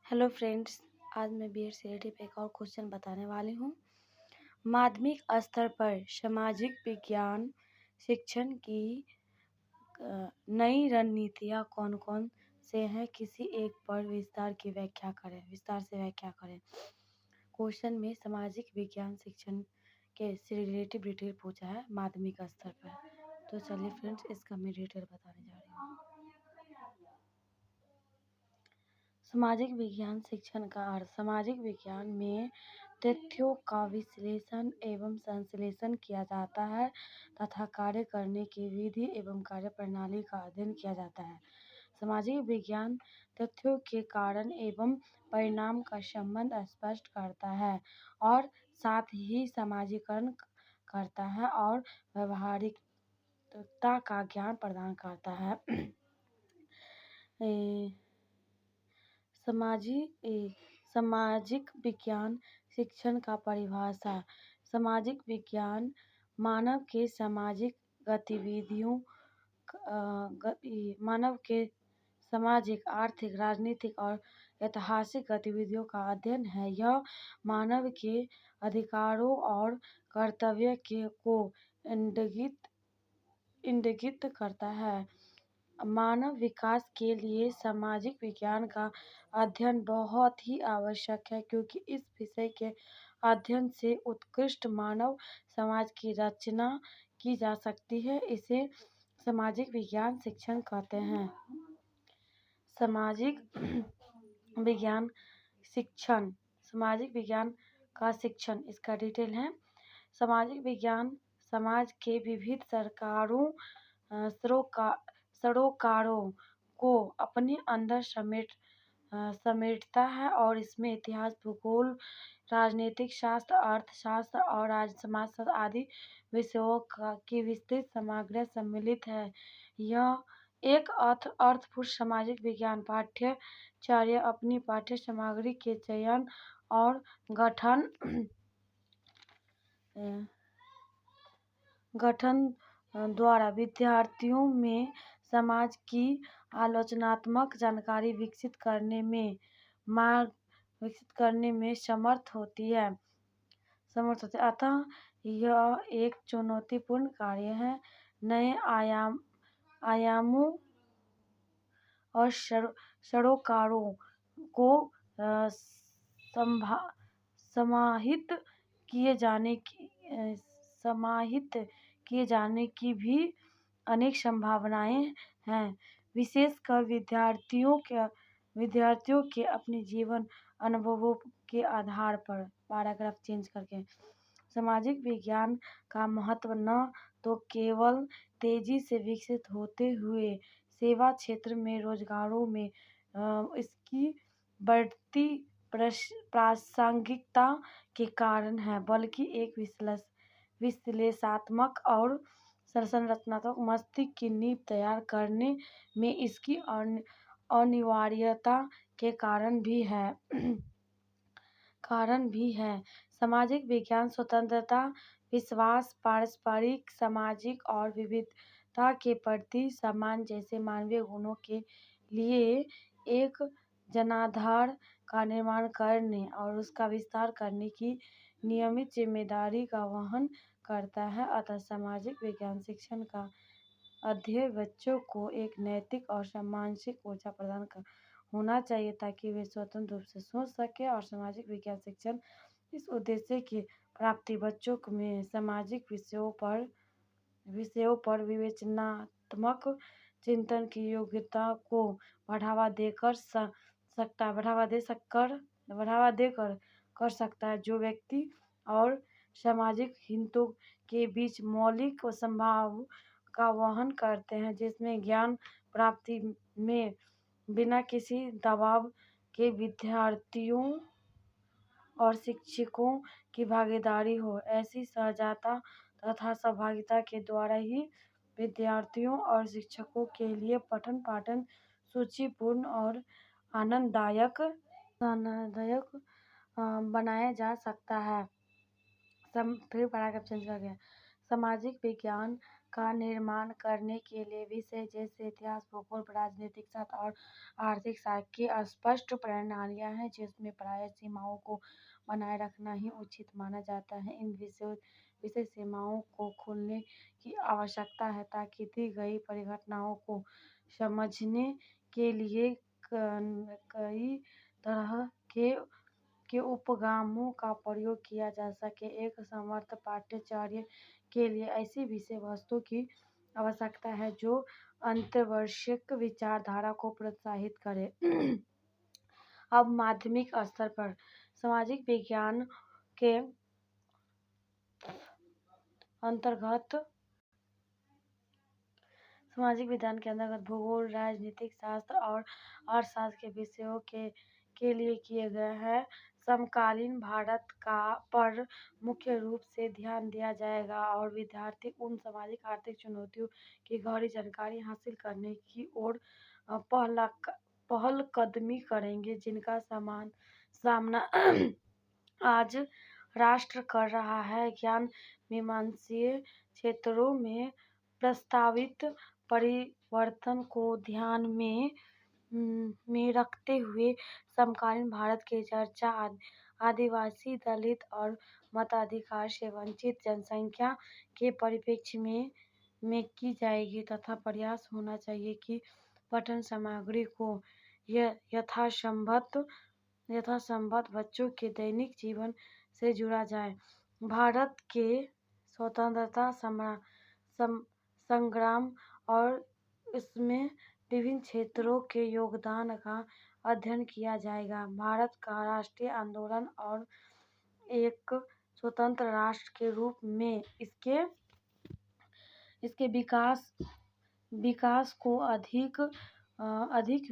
Hello friends. आज मैं BEd CET पे एक और क्वेश्चन बताने वाली हूँ। माध्यमिक स्तर पर सामाजिक विज्ञान शिक्षण की नई रणनीतियाँ कौन-कौन से हैं? किसी एक पर विस्तार से व्याख्या करें। क्वेश्चन में सामाजिक विज्ञान शिक्षण के से रिलेटिव डिटेल पूछा है माध्यमिक स्तर पर। तो चलिए फ्रेंड्स, इसका मैं डिटेल बताने जा रही हूँ। सामाजिक विज्ञान शिक्षण का अर्थ सामाजिक विज्ञान में तथ्यों का विश्लेषण एवं संश्लेषण किया जाता है तथा कार्य करने की विधि एवं कार्यप्रणाली का अध्ययन किया जाता है। सामाजिक विज्ञान तथ्यों के कारण एवं परिणाम का संबंध स्पष्ट करता है और साथ ही समाजीकरण करता है और व्यावहारिकता का ज्ञान प्रदान करता है। सामाजिक विज्ञान शिक्षण का परिभाषा। सामाजिक विज्ञान मानव के सामाजिक गतिविधियों मानव के सामाजिक, आर्थिक, राजनीतिक और ऐतिहासिक गतिविधियों का अध्ययन है। यह मानव के अधिकारों और कर्तव्य को इंगित करता है। मानव विकास के लिए सामाजिक विज्ञान का अध्ययन बहुत ही आवश्यक है, क्योंकि इस विषय के अध्ययन से उत्कृष्ट मानव समाज की रचना की जा सकती है। इसे सामाजिक विज्ञान शिक्षण कहते हैं। सामाजिक विज्ञान शिक्षण। सामाजिक विज्ञान का शिक्षण, इसका डिटेल है। सामाजिक विज्ञान समाज के विविध सरोकारों को अपने अंदर समेटता है और इसमें इतिहास, भूगोल, राजनीतिक शास्त्र, अर्थशास्त्र और समाजशास्त्र आदि विषयों की विस्तृत समग्र सम्मिलित है। यह एक अर्थपूर्ण सामाजिक विज्ञान पाठ्यचर्या अपनी पाठ्य सामग्री के चयन और गठन द्वारा विद्यार्थियों में समाज की आलोचनात्मक जानकारी विकसित करने में समर्थ होती है। अतः यह एक चुनौतीपूर्ण कार्य है। नए आयामों और सरोकारों को समाहित किए जाने की भी अनेक संभावनाएं हैं, विशेषकर विद्यार्थियों के अपने जीवन अनुभवों के आधार पर। पैराग्राफ चेंज करके। सामाजिक विज्ञान का महत्व न तो केवल तेजी से विकसित होते हुए सेवा क्षेत्र में रोजगारों में इसकी बढ़ती प्रासंगिकता के कारण है, बल्कि एक विश्लेषणात्मक और संरचनात्मक मस्तिष्क की नींव तैयार करने में इसकी अनिवार्यता के कारण भी है। सामाजिक विज्ञान स्वतंत्रता, विश्वास, पारस्परिक, सामाजिक और विविधता के प्रति सम्मान जैसे मानवीय गुणों के लिए एक जनाधार का निर्माण करने और उसका विस्तार करने की नियमित जिम्मेदारी का वहन करता है। अतः सामाजिक विज्ञान शिक्षण का अध्ययन बच्चों को एक नैतिक और मानसिक ऊर्जा प्रदान होना चाहिए, ताकि वे स्वतंत्र रूप से सोच सके। और सामाजिक विज्ञान शिक्षण इस उद्देश्य की प्राप्ति बच्चों में सामाजिक विषयों पर विवेचनात्मक चिंतन की योग्यता को बढ़ावा देकर कर सकता है, जो व्यक्ति और सामाजिक हितों के बीच मौलिक संभाव का वहन करते हैं, जिसमें ज्ञान प्राप्ति में बिना किसी दबाव के विद्यार्थियों और शिक्षकों की भागीदारी हो। ऐसी सहजता तथा सहभागिता के द्वारा ही विद्यार्थियों और शिक्षकों के लिए पठन पाठन सुचिपूर्ण और आनंददायक बनाया जा सकता है। फिर पैराग्राफ चेंज कर गया। सामाजिक विज्ञान का निर्माण करने के लिए विषय जैसे इतिहास, भूगोल, राजनीतिक शास्त्र और आर्थिक शास्त्र की स्पष्ट प्रणालियाँ हैं, जिसमें प्रायः सीमाओं को बनाए रखना ही उचित माना जाता है। इन विशेष सीमाओं को खोलने की आवश्यकता है ताकि दी गई परिघटनाओं को समझने के लिए कई तरह के उपगमों का प्रयोग किया जा सके। एक समर्थ पाठ्यचर्या के लिए ऐसी विषय वस्तु की आवश्यकता है जो अंतर्वैश्विक विचारधारा को प्रोत्साहित करे। अब माध्यमिक स्तर पर सामाजिक विज्ञान के अंतर्गत भूगोल, राजनीतिक शास्त्र और अर्थशास्त्र के विषयों के लिए किए गए हैं। समकालीन भारत पर मुख्य रूप से ध्यान दिया जाएगा और विद्यार्थी उन सामाजिक आर्थिक चुनौतियों की गहरी जानकारी हासिल करने की ओर पहलकदमी करेंगे जिनका सामना आज राष्ट्र कर रहा है। ज्ञान मीमांसीय क्षेत्रों में प्रस्तावित परिवर्तन को ध्यान में रखते हुए समकालीन भारत की चर्चा आदिवासी, दलित और मताधिकार से वंचित जनसंख्या के परिप्रेक्ष्य में की जाएगी तथा प्रयास होना चाहिए कि पठन सामग्री को यथासंभव बच्चों के दैनिक जीवन से जुड़ा जाए। भारत के स्वतंत्रता संग्राम और इसमें विभिन्न क्षेत्रों के योगदान का अध्ययन किया जाएगा। भारत का राष्ट्रीय आंदोलन और एक स्वतंत्र राष्ट्र के रूप में इसके विकास को अधिक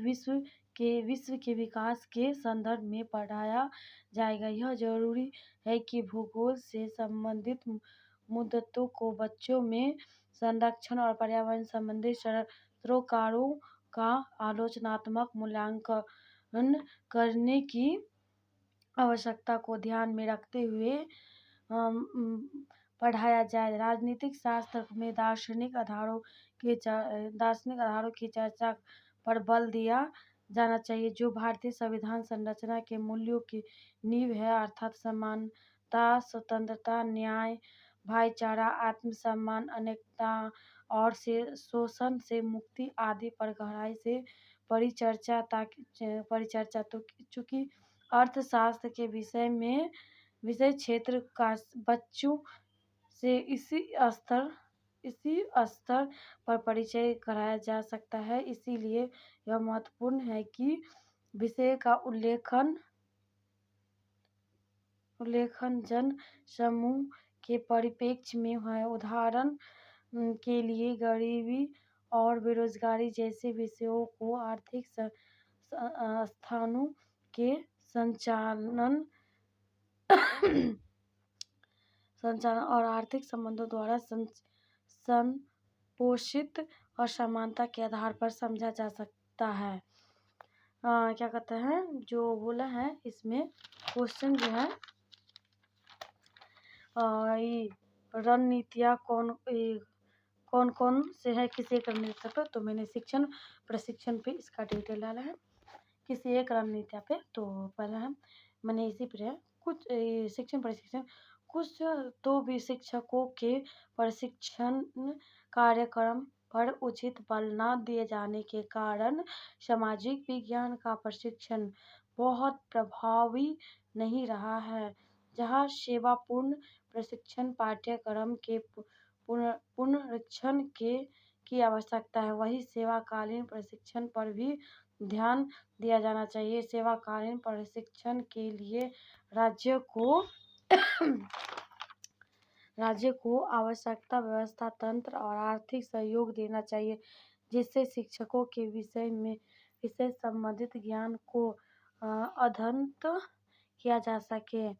विश्व के विकास के संदर्भ में पढ़ाया जाएगा। यह जरूरी है कि भूगोल से संबंधित मुद्दों को बच्चों में संरक्षण और पर्यावरण संबंधी सरोकारों का आलोचनात्मक मूल्यांकन करने की आवश्यकता को ध्यान में रखते हुए पढ़ाया जाए। राजनीतिक शास्त्र में दार्शनिक आधारों की चर्चा पर बल दिया जाना चाहिए जो भारतीय संविधान संरचना के मूल्यों की नींव है, अर्थात समानता, स्वतंत्रता, न्याय, भाईचारा, आत्मसम्मान, अनेकता और शोषण से मुक्ति आदि पर गहराई से परिचर्चा तो चूंकि अर्थशास्त्र के विषय क्षेत्र का बच्चों से इसी स्तर पर परिचय कराया जा सकता है, इसीलिए यह महत्वपूर्ण है कि विषय का उल्लेखन जन समूह के परिप्रेक्ष्य में है। उदाहरण के लिए गरीबी और बेरोजगारी जैसे विषयों को आर्थिक संस्थानों के संचालन और आर्थिक संबंधों द्वारा संपोषित और समानता के आधार पर समझा जा सकता है। क्या कहते हैं जो बोला है इसमें क्वेश्चन जो है रणनीतियाँ कौन से है किसी एक रणनीति पर, तो मैंने शिक्षण प्रशिक्षण पे इसका डिटेल डाला है। किसी एक रणनीति पे तो पहला है मैंने इसी पर है कुछ शिक्षण प्रशिक्षण कुछ तो भी शिक्षकों के प्रशिक्षण कार्यक्रम पर उचित बल न दिए जाने के कारण सामाजिक विज्ञान का प्रशिक्षण बहुत प्रभावी नहीं रहा है। जहाँ सेवापूर्ण प्रशिक्षण पाठ्यक्रम के पुनरीक्षण की आवश्यकता है, वहीं सेवाकालीन प्रशिक्षण पर भी ध्यान दिया जाना चाहिए। सेवाकालीन प्रशिक्षण के लिए राज्य को आवश्यकता व्यवस्था तंत्र और आर्थिक सहयोग देना चाहिए जिससे शिक्षकों के विषय संबंधित ज्ञान को अद्यतन किया जा सके।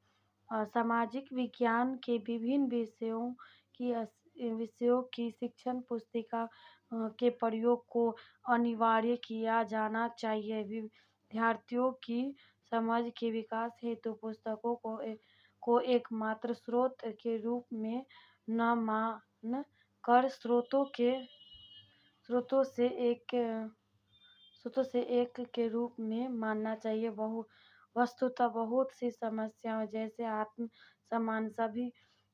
सामाजिक विज्ञान के विभिन्न विषयों की शिक्षण पुस्तिका के प्रयोग को अनिवार्य किया जाना चाहिए। विद्यार्थियों की समझ के विकास हेतु पुस्तकों को एकमात्र स्रोत के रूप में न कर स्रोतों से एक के रूप में मानना चाहिए। वस्तुतः बहुत सी समस्याओं जैसे आत्म सम्मान सभी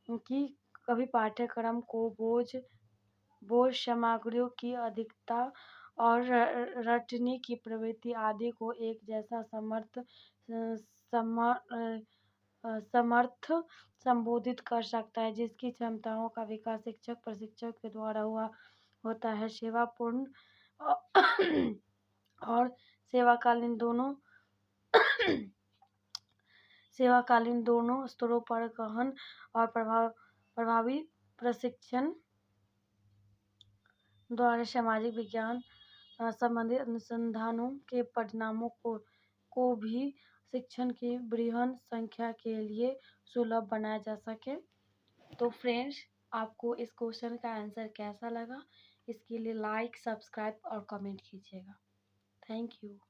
की कभी पाठ्यक्रम को बोझ सामग्रियों की अधिकता और रटने की प्रवृत्ति आदि को एक जैसा समर्थ संबोधित कर सकता है, जिसकी क्षमताओं का विकास शिक्षक प्रशिक्षक के द्वारा होता है। और सेवाकालीन दोनों स्तरों पर गहन और प्रभावी प्रशिक्षण द्वारा सामाजिक विज्ञान संबंधित अनुसंधानों के परिणामों को भी शिक्षण की बृहद संख्या के लिए सुलभ बनाया जा सके। तो फ्रेंड्स, आपको इस क्वेश्चन का आंसर कैसा लगा? इसके लिए लाइक, सब्सक्राइब और कमेंट कीजिएगा। Thank you.